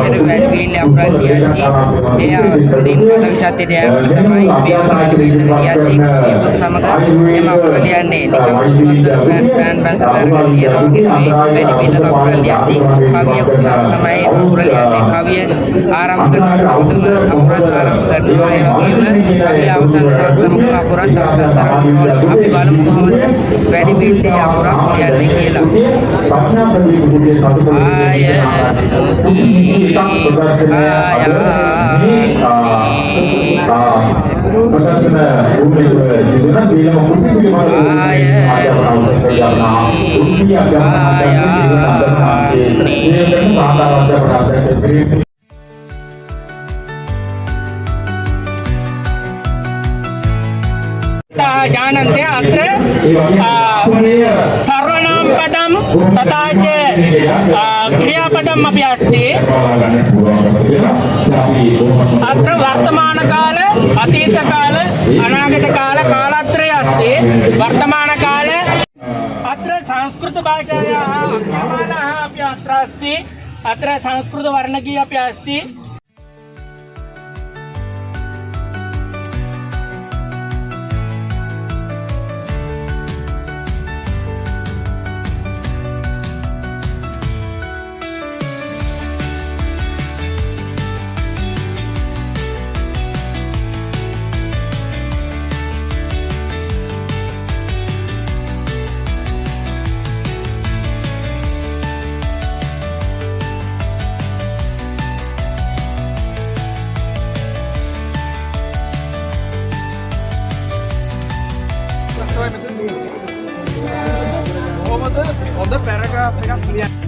මෙච්චර වැලිවිල්ල අපරල් ලියද්දී එයා හොඳින් මතක ශක්තියට යෑම තමයි මේ වගේ වැලිවිල්ල ලියද්දී කවියකුත් සමග එම අපර ලියන්නේ නිකම් පුදුමත් පෑන් පැන්සල් අරගෙන ලියනවා වගේ නෙවෙයි වැලිවිල්ල අපරල් ලියද්දී කවියකුත් සමග තමයි අපර ලියන්නේ කවිය ආරම්භ කරනවා සමගම අපරත් ආරම්භ කරනවා ඒ වගේම කවිය අවසන් කරනවා සමගම අපරත් අවසන් කරනවා අපි බලමු කොහොමද වැලිවිල්ලේ අපරක් ලියන්නේ කියලා जानन्ते अत्र सर्वनाम पदम तथा च क्रियापदम अपि अस्ति अत्र वर्तमान काल अतीत काल अनागत काल कालत्रय अस्ति वर्तमान काल अत्र संस्कृत भाषायाः अक्षरमालाः अपि अत्र अस्ति अत्र संस्कृत वर्णकी अपि अस्ति කොහොමද හොඳ පැරග්‍රාෆ් එකක් ලියන්න